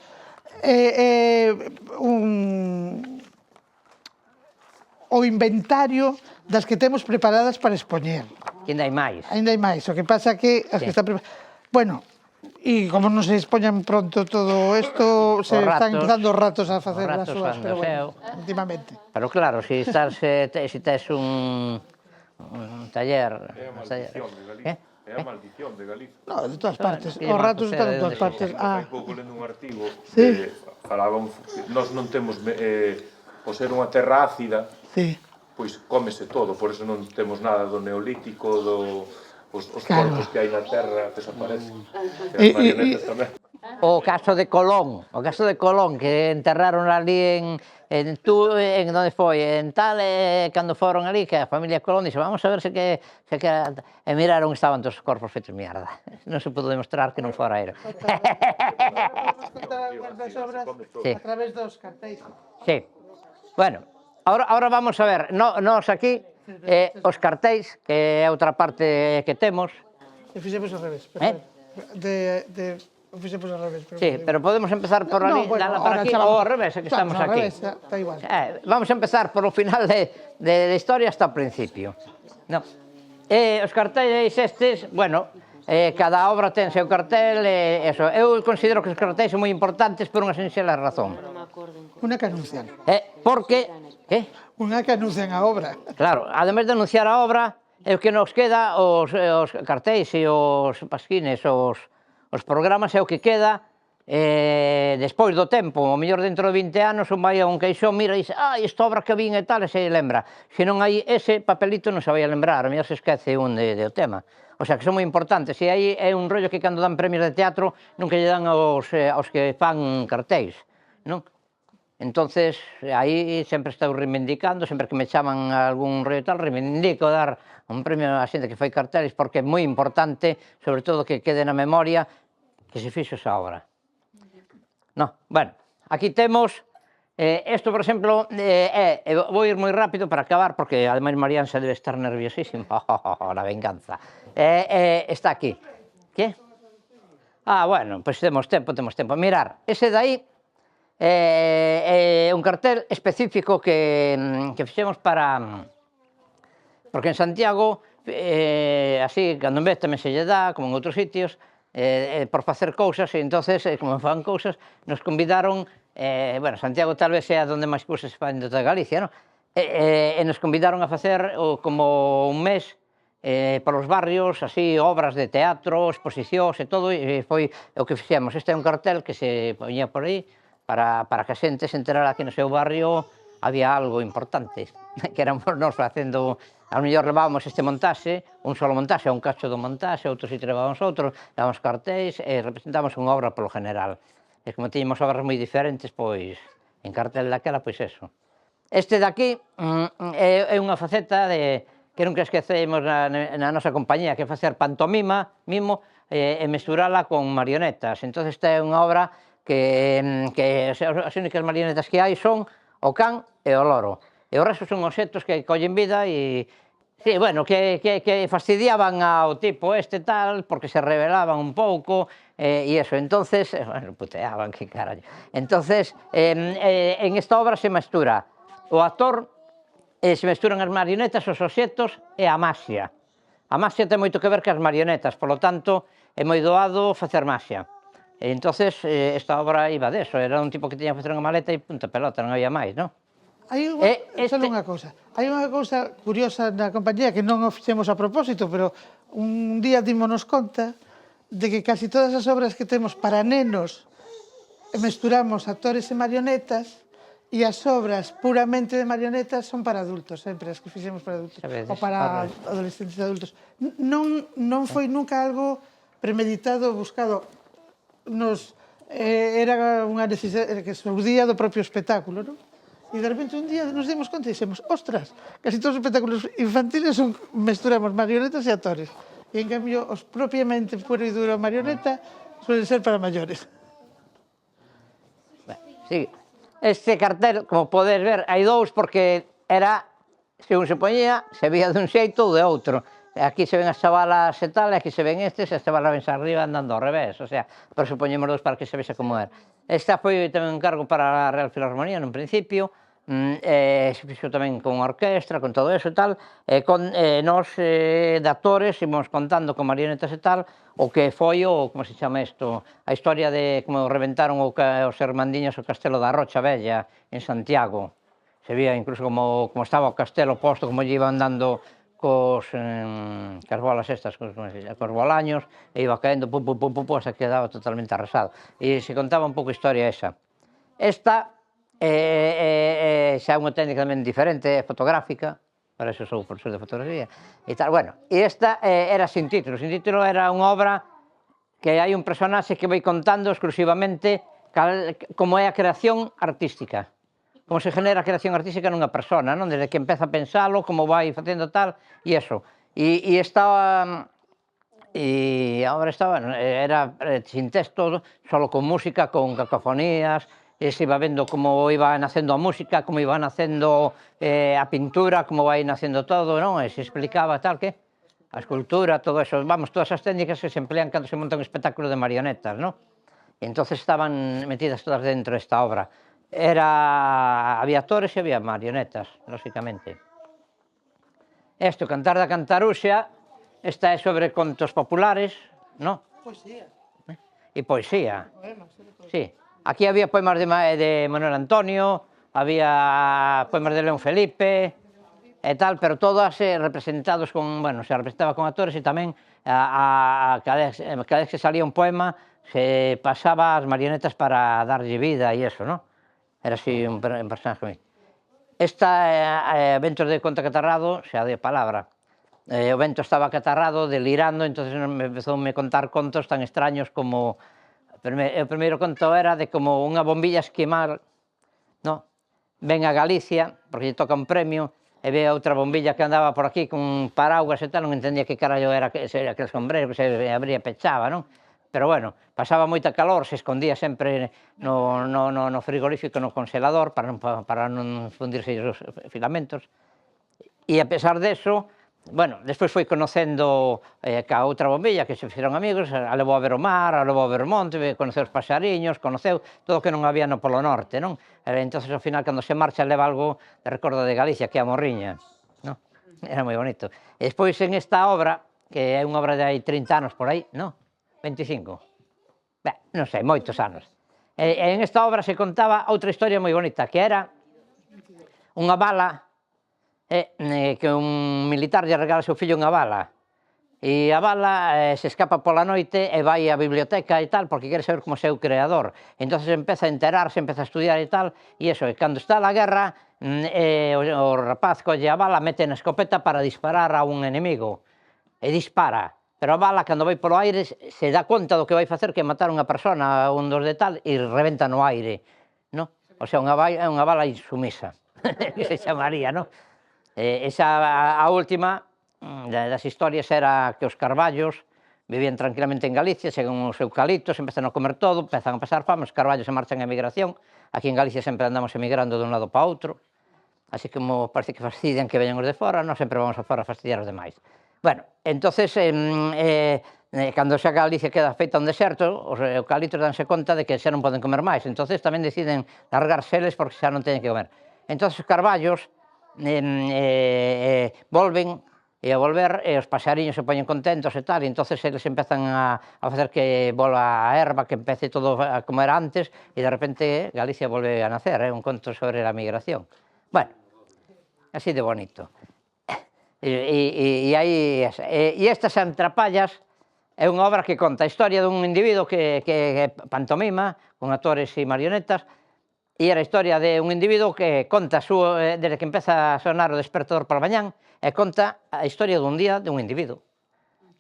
O inventario das que temos preparadas para expoñer. Que ainda hai máis. Ainda hai máis, o que pasa que as que están preparadas... Bueno, e como non se expoñan pronto todo isto, se están empezando os ratos a facer as súas, pero bueno, últimamente. Pero claro, se tes un taller... É a maldición de Galicia. É a maldición de Galicia. No, de todas partes, os ratos están en todas partes. Hai pouco lendo un artigo que falaban, nós non temos, o ser unha terra ácida, pois cómese todo, por eso non temos nada do neolítico, os corpos que hai na terra desaparecen. E as marionetas tamén. O caso de Colón, que enterraron ali en onde foi, en tal, cando foron ali, que a familia Colón dixe, vamos a ver se que e miraron, estaban todos os corpos feitos mierda. Non se pudo demostrar que non fora era. Podemos contar algunhas das obras a través dos cartéis. Sí. Bueno, ahora vamos a ver, nós aquí, os cartéis, que é outra parte que temos. E fixemos ao revés. Fixemos ao revés. Sí, pero podemos empezar por ali, para aquí, ou ao revés, que estamos aquí. Está igual. Vamos a empezar por o final da historia hasta o principio. Os cartéis estes, bueno, cada obra ten seu cartel, eu considero que os cartéis son moi importantes por unha sinxela razón. Unha que anuncian. Porque... Unha que anuncian a obra. Claro, ademais de anunciar a obra, é o que nos queda, os cartéis e os pasquines, os programas, é o que queda despois do tempo. O mellor dentro de 20 anos un vai a un queixón, mira e dice, esta obra que vin e tal, e se lembra. Se non hai ese papelito non se vai a lembrar, a mellor se esquece un do tema. O sea, que son moi importantes. E aí é un rollo que cando dan premios de teatro nunca lle dan aos que fan cartéis, non? Entonces, aí sempre estou reivindicando, sempre que me chaman a algún rollo tal, reivindico dar un premio a xente que fai carteles, porque é moi importante, sobre todo, que quede na memoria que se fixo esa obra. No, bueno, aquí temos, isto, por exemplo, vou ir moi rápido para acabar, porque ademais Marián se debe estar nerviosísimo, la venganza. Está aquí. Que? Bueno, pois temos tempo. Mirar, ese de aí, un cartel específico que fixemos para... Porque en Santiago, así, cando en vez tamén se lle dá, como en outros sitios, por facer cousas, e entonces, como fan cousas, nos convidaron, bueno, Santiago tal vez sea onde máis cousas se fan de toda Galicia, non? E nos convidaron a facer como un mes polos barrios, así, obras de teatro, exposicións e todo, e foi o que fixemos. Este é un cartel que se poñía por aí, para que a xente se enterara que no seu barrio había algo importante, que éramos nós facendo, ao mellor levábamos este montaxe, un solo montaxe, un cacho do montaxe, outros si levábamos outro, levábamos cartéis e representamos unha obra polo general. E como tiñamos obras moi diferentes, pois, en cartel daquela, pois eso. Este daqui é unha faceta que nunca esquecemos na nosa compañía, que é facer pantomima, mimo, e mesturala con marionetas. Entón, esta é unha obra que as únicas marionetas que hai son o can e o loro. E o resto son obxectos que collen vida e, sí, bueno, que fastidiaban ao tipo este tal, porque se rebelaban un pouco, e iso. Entonces, bueno, puteaban, que carallo. Entonces, en esta obra se mestura o actor, se mesturan as marionetas, os obxectos e a maxia. A maxia ten moito que ver que as marionetas, polo tanto, é moi doado facer maxia. E entonces, esta obra iba deso, era un tipo que tiña que facer unha maleta e punta pelota, non había máis, non? Hai unha cousa curiosa na compañía que non o fixemos a propósito, pero un día dímonos conta de que casi todas as obras que temos para nenos mesturamos actores e marionetas, e as obras puramente de marionetas son para adultos, sempre as que fixemos para adultos, ou para adolescentes e adultos. Non foi nunca algo premeditado ou buscado. Era unha necesidade que surgía do propio espectáculo, non? E de repente un día nos dimos conta e dixemos, ostras, casi todos os espectáculos infantiles mesturamos marionetas e actores. E en cambio, os propiamente puro e duro marioneta suelen ser para maiores. Sí. Este cartel, como podes ver, hai dous porque era, según se poñía, se vía dun xeito ou de outro. Aquí se ven as chavalas e tal, e aquí se ven estes, e as chavalas vense arriba andando ao revés, o sea, por eso poñemos dous para que se vexa como era. Esta foi tamén un encargo para a Real Filarmonía, nun principio, se fixo tamén con orquestra, con todo eso e tal, e nos de actores imos contando con marionetas e tal, o que foi como se chama isto, a historia de como reventaron os Hermandiños o castelo da Rocha Vella en Santiago. Se vía incluso como estaba o castelo posto, como lle iban dando cos bolas estas, cos bolaños, e iba caendo, pum, pum, pum, pum, hasta que quedaba totalmente arrasado. E se contaba un pouco a historia esa. Esta xa é unha técnica tamén diferente, é fotográfica, para eso sou profesor de fotografía, e tal, bueno, e esta era sin título era unha obra que hai un personaxe que vai contando exclusivamente como é a creación artística, como se genera a creación artística nunha persona, non? Desde que empeza a pensalo, como vai facendo tal, e eso, e estaba, e a obra estaba, era sin texto, solo con música, con cacofonías, e se iba vendo como iba nacendo a música, como iba nacendo a pintura, como vai nacendo todo, non? E se explicaba tal que a escultura, todo eso, vamos, todas as técnicas que se emplean cando se monta un espectáculo de marionetas, non? E entonces estaban metidas todas dentro desta obra. Había actores e había marionetas, lógicamente. Isto, Cantar da Cantaruxa, esta é sobre contos populares, non? Poesía. E poesía. Sí. Aquí había poemas de Manuel Antonio, había poemas de León Felipe e tal, pero todas representados con, bueno, se representaba con actores e tamén cada vez que salía un poema se pasaba as marionetas para darlle vida e eso, non? Era así un personaje. Esta, Ventos de Conto Catarrado, xa de palabra. O vento estaba catarrado, delirando, entonces empezoume a contar contos tan extraños como o primeiro conto era de como unha bombilla esquimal, no? Ven a Galicia, porque lle toca un premio, e ve a outra bombilla que andaba por aquí con paraugas e tal, non entendía que carallo era aquel sombrero que se abría e pechaba, non? Pero bueno, pasaba moita calor, se escondía sempre no frigorífico, no congelador, para non fundirse os filamentos, e a pesar deso, bueno, despois foi conocendo ca outra bombilla, que se fixeron amigos, a levou a ver o mar, a levou a ver o monte, conoceu os paxariños, conoceu todo o que non había no Polo Norte, non? Entón, ao final, cando se marcha, leva algo de recordo de Galicia, que é a Morriña, non? Era moi bonito. E despois, en esta obra, que é unha obra de hai 30 anos por aí, non? 25? Non sei, moitos anos. En esta obra se contaba outra historia moi bonita, que era unha bala, que un militar lle regala ao seu fillo unha bala, e a bala se escapa pola noite e vai á biblioteca e tal, porque quere saber como é o creador. Entón empeza a enterarse, empeza a estudiar e tal, e eso, cando está a guerra, o rapaz colle a bala, mete na escopeta para disparar a un enemigo, e dispara, pero a bala, cando vai polo aire, se dá conta do que vai facer, que é matar unha persona, un dos de tal, e rebenta no aire, non? O sea, unha bala insumisa, que se chamaría, non? A última das historias era que os carballos vivían tranquilamente en Galicia, chegan os eucaliptos, empezan a comer todo, empezan a pasar fame, os carballos se marchan a emigración, aquí en Galicia sempre andamos emigrando dun lado para outro, así como parece que fastidian que veñan os de fora, nós sempre vamos a fora a fastidiar os demais. Bueno, entonces, cando xa Galicia queda feita un deserto, os eucaliptos danse conta de que xa non poden comer máis, entonces tamén deciden largarseles porque xa non teñen que comer. Entonces os carballos volven, e ao volver os paxariños se poñen contentos e tal, e entonces eles empezan a facer que volva a erva, que empece todo como era antes, e de repente Galicia volve a nacer, é un conto sobre a migración. Bueno, así de bonito. E estas antrapallas É unha obra que conta a historia dun individuo que é pantomima, con actores e marionetas, e era a historia de un individuo que conta desde que empeza a sonar o despertador pola mañán, e conta a historia dun día dun individuo,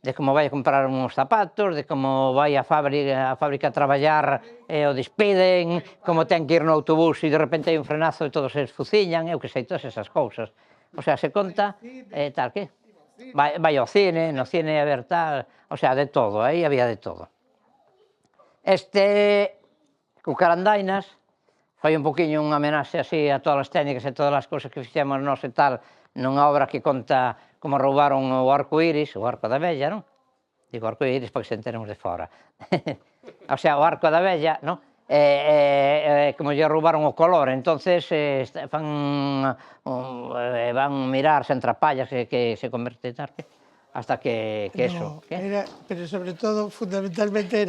de como vai a comprar uns zapatos, de como vai a fábrica a traballar e o despiden, como ten que ir no autobús e de repente hai un frenazo e todos se esfuciñan, eu que sei, todas esas cousas. O sea, se conta tal que... Vai ao cine, no cine a ver tal, o sea, de todo, aí había de todo. Cucarandainas foi un poquinho unha homenaxe así a todas as técnicas e todas as cousas que fixemos nós e tal, nunha obra que conta como roubaron o arco iris, o arco da vella, non? Digo arco iris para que se enteremos de fora. O sea, o arco da vella, non? Como lle roubaron o color, entonces van mirar sen trapallas que se converte hasta que eso. Pero sobre todo, fundamentalmente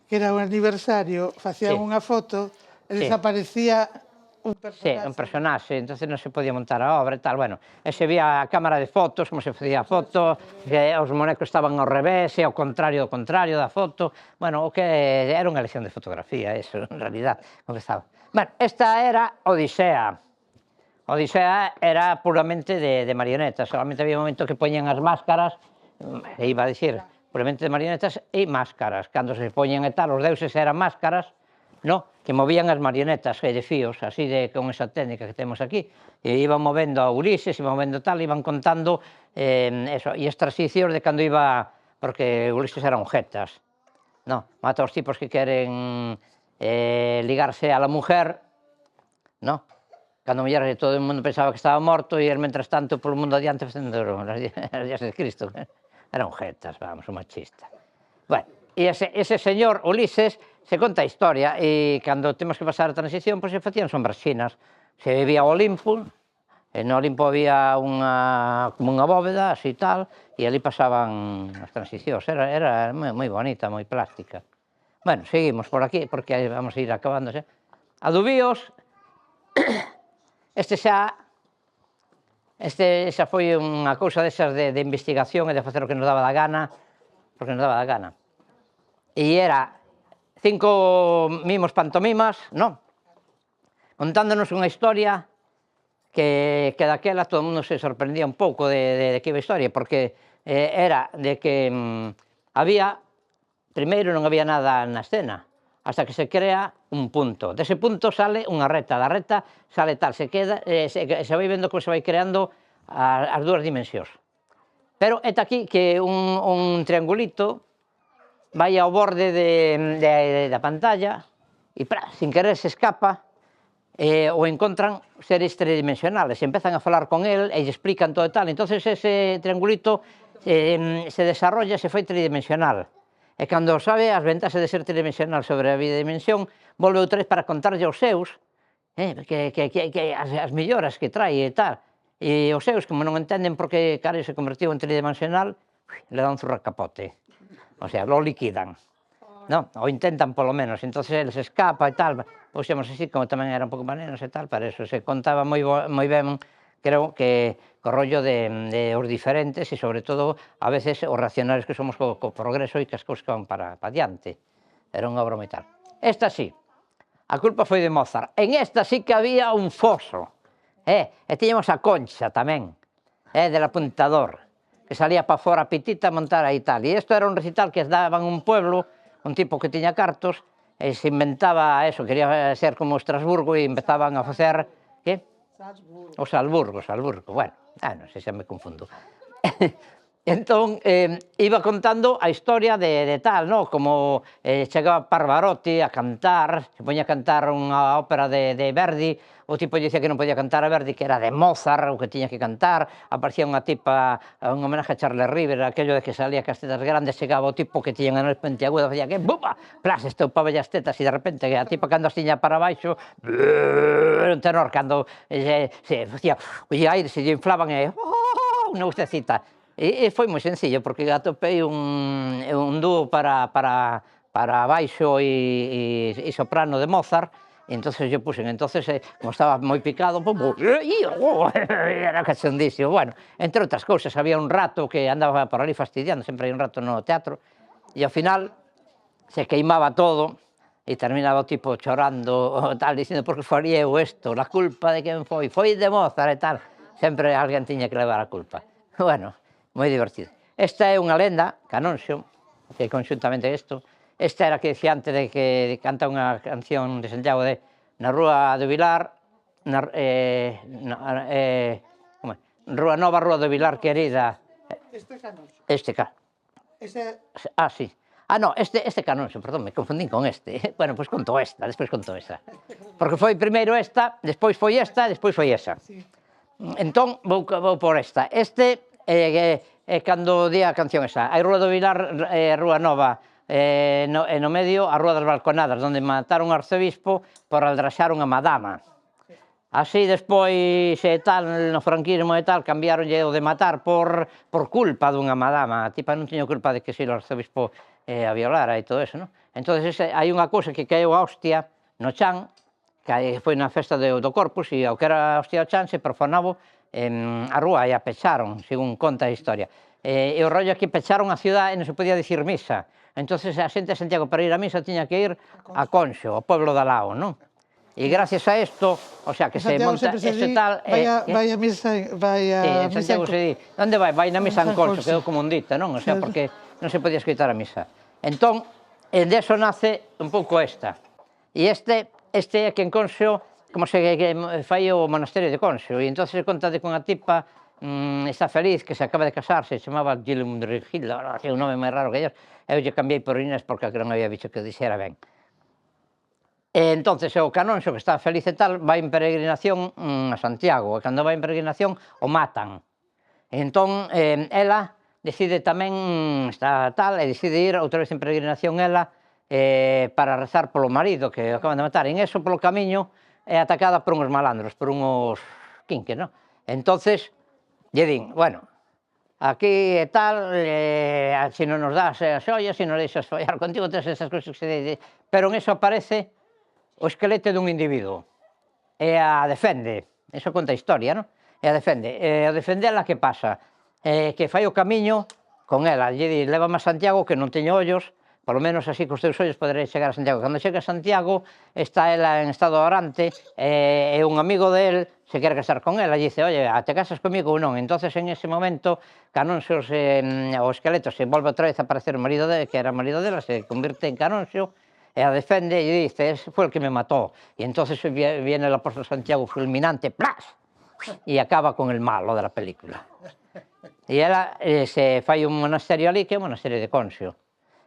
que era un aniversario, facían unha foto e desaparecía un personaxe. Sí, un personaxe, entonces non se podía montar a obra e tal, bueno, e se vía a cámara de fotos, como se facía a foto, que os monecos estaban ao revés e ao contrario do contrario da foto, bueno, o que era unha lección de fotografía, eso, en realidad, o que estaba. Bueno, esta era Odisea. Odisea era puramente de marionetas, solamente había un momento que poñían as máscaras, iba a dicir, puramente de marionetas e máscaras, cando se poñían e tal, os deuses eran máscaras, no, que movían as marionetas de fíos, así con esa técnica que temos aquí, e iban movendo a Ulises, iban movendo tal, iban contando eso, e os transicións de cando iba, porque Ulises eran jetas, no, mata os tipos que queren ligarse a la mujer, no, cando mellor todo o mundo pensaba que estaba morto e el, mentras tanto, polo mundo adiante facendo as días de Cristo, eran jetas, vamos, un machista. Bueno, e ese señor Ulises se conta a historia e cando temos que pasar a transición, pois se facían sombras chinas. Se vivía o Olimpo, e no Olimpo había como unha bóveda, así tal, e ali pasaban as transicións. Era moi bonita, moi plástica. Bueno, seguimos por aquí, porque vamos a ir acabándose. Adubíos, xa foi unha cousa desas de investigación e de facer o que nos daba da gana, porque nos daba da gana. E era 5 mimos pantomimas, non? Contándonos unha historia que daquela todo o mundo se sorprendía un pouco de que iba a historia, porque era de que había, primeiro non había nada na escena, hasta que se crea un punto. Dese punto sale unha reta, da reta sale tal, se queda, se vai vendo como se vai creando as dúas dimensións. Pero é aquí que un triangulito vai ao borde da pantalla e sin querer se escapa ou encontran seres tridimensionales, empezan a falar con el e lle explican todo e tal, entonces ese triangulito se desarrolla, se foi tridimensional. E cando sabe as ventaxas de ser tridimensional sobre a bidimensión, volve outra vez para contarlle aos seus as melloras que trae e tal. E os seus, como non entenden por que cara se convertiu en tridimensional, le dan un zurracapote. O sea, lo liquidan, non? O intentan polo menos, entonces el se escapa e tal, puxemos así, como tamén era un pouco manenos e tal, para eso se contaba moi ben, creo que co rollo de os diferentes e sobre todo, a veces, os racionales que somos co progreso e que as cousas que van para adiante. Era unha obra moi tal. Esta sí, a culpa foi de Mozart. En esta sí que había un foso, e tiñamos a Concha tamén, del apuntador, que salía para fora a pitita a montar aí tal. E isto era un recital que daban un pueblo, un tipo que tiña cartos, e se inventaba eso, quería ser como Estrasburgo e empezaban a facer, que? O Salzburgo, bueno, non sei se me confundo. Entón, iba contando a historia de tal, non? Como chegaba Pavarotti a cantar, se poñía a cantar unha ópera de Verdi, o tipo dicía que non podía cantar a Verdi, que era de Mozart, o que tiña que cantar, aparecía unha tipa, un homenaje a Charles River, aquello de que salía cas tetas grandes, chegaba o tipo que tiña unha nariz penteaguda, facía que, bupa, plas, estoupaba as tetas, e de repente a tipa cando as tiña para baixo, un tenor, cando se facía, o aire se lle inflaban e, unha vocecita. E foi moi sencillo, porque atopei un dúo para baixo e soprano de Mozart, e entonces yo puxen, como estaba moi picado, era cachondísimo. Bueno, entre outras cousas, había un rato que andaba por ali fastidiando, sempre hai un rato no teatro, E ao final se queimaba todo e terminaba o tipo chorando, tal, dicindo, por que faría eu isto, la culpa de quen foi de Mozart e tal. Sempre alguén tiña que levar a culpa. Bueno, moi divertido. Esta é unha lenda, Canonxo, que conxuntamente isto, esta era que decía antes de que canta unha canción de Santiago de na Rúa do Vilar, Rúa Nova, Rúa do Vilar querida. Este é Canonxo. Este, sí. No, este Canonxo, perdón, me confundín con este. Bueno, pois conto esta, despois conto esta. Porque foi primeiro esta, despois foi esta, despois foi esa. Entón, vou por esta. Este é cando di a canción esa. Hai Rúa do Vilar, Rúa Nova, no medio, a Rúa das Balconadas, onde mataron o arcebispo por aldraxar unha madama. Así, despois, tal, no franquismo e tal, cambiaronlle o de matar por culpa dunha madama. A tipa non tiña culpa de que se o arzobispo a violara e todo eso, non? Entón, hai unha cousa que caeu a hostia no chan, que foi na festa do Corpus, e ao que era a hostia ao chan se profanaba a rúa e a pecharon, según conta a historia. E o rollo é que pecharon a ciudad e non se podía dicir misa. Entón, a xente de Santiago para ir a misa tiña que ir a Conxo, ao pueblo de Lao, non? E gracias a isto, o sea, que se monta este tal... Vai a misa... Sí, en Santiago se di, onde vai? Vai na misa en Conxo, quedou como un dita, non? O sea, porque non se podía escoitar a misa. Entón, de eso nace un pouco esta. E este é que en Conxo, como se fai o monasterio de Conxo, e entón se conta de que unha tipa está feliz, que se acaba de casar, se chamaba Gilumdrigilda, que é un nome máis raro que ellos, eu lle cambiei por Inés porque non había bicho que dixera ben. E entón, o Canonxo, que está feliz e tal, vai en peregrinación a Santiago, e cando vai en peregrinación o matan. E entón, ela decide tamén, está tal, e decide ir outra vez en peregrinación ela para rezar polo marido que acaban de matar. En eso, polo camiño, é atacada por uns malandros, por uns quinques, non? Entonces, lle din, bueno, aquí e tal, se non nos das as ollas, se non deixas follar contigo, todas esas cousas que se dicen. Pero en eso aparece o esqueleto dun individuo, e a defende, eso conta a historia, non? E a defende, a defendela que pasa? Que fai o camiño con ela, lle di, lévame a Santiago que non teño ollos, polo menos así cos teus ollos poderei chegar a Santiago. Cando chega a Santiago, está ela en estado orante, e un amigo del se quere casar con ela, e dice, oye, te casas comigo ou non? Entonces, en ese momento, Canonxo, o esqueleto, se volve outra vez a aparecer o marido dela, que era o marido dela, se convirte en Canonxo, e a defende e dice, ese foi o que me mató. E entonces viene el apóstol Santiago fulminante, ¡plas! E acaba con el malo de la película. E ela se fai un monasterio ali, que é o monasterio de Conxo.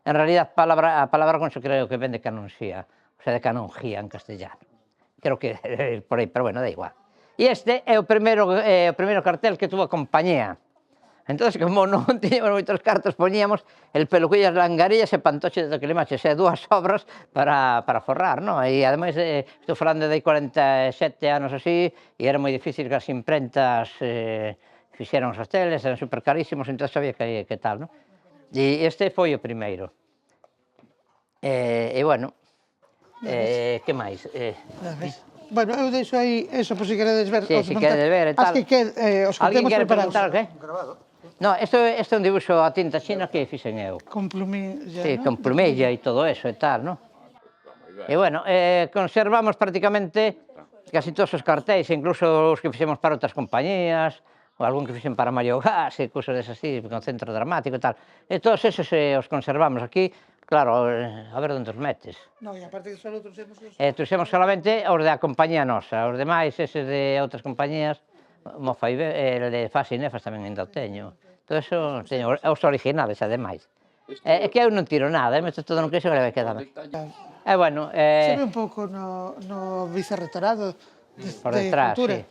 En realidad, a palabra Conxo creo que ven de canonxía, o sea, de canonjía en castellano. Creo que por aí, pero bueno, da igual. E este é o primeiro cartel que tuvo a compañía. Entón, como non tiñamos moitos cartos, poñíamos el peluquillas, langarillas e pantoches de climaches, dúas obras para forrar, non? E, ademais, estou falando de 47 anos así, e era moi difícil que as imprentas fixeran os teles, eran supercarísimos, entón sabía que tal, non? E este foi o primeiro. E, bueno, que máis? Bueno, eu deixo aí eso, por si queredes ver. Sí, si queredes ver e tal. Os que temos preparados. Alguén quere preguntar, que? No, isto é un dibuixo a tinta china que fixen eu. Con plumilla, sí, con plumilla e todo eso e tal, non? E, bueno, conservamos prácticamente casi todos os cartéis, incluso os que fixemos para outras compañías, ou algún que fixen para Mario Gas e cousas desas así, con Centro Dramático e tal. E todos esos os conservamos aquí, claro, a ver onde os metes. Non, e aparte que só trouxemos trouxemos solamente os da compañía nosa, os demais, eses de outras compañías, el de Fas e Nefas tamén ainda o teño. Todo eso teño, os originales, ademais. É que eu non tiro nada, meto todo no queixo que vai quedar. E, bueno... Se ve un pouco no vicerrectorado de Cultura.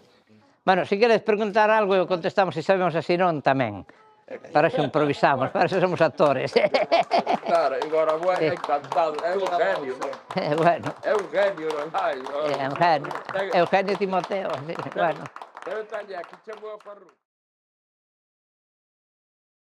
Bueno, se queres preguntar algo, eu contestamos, se sabemos así non, tamén. Para eso improvisamos, para eso somos actores. Claro, e agora é encantado, é un genio. Bueno. É un genio, non hai? É un genio Timoteo, bueno. Eu teño aquí, chamo a Farru.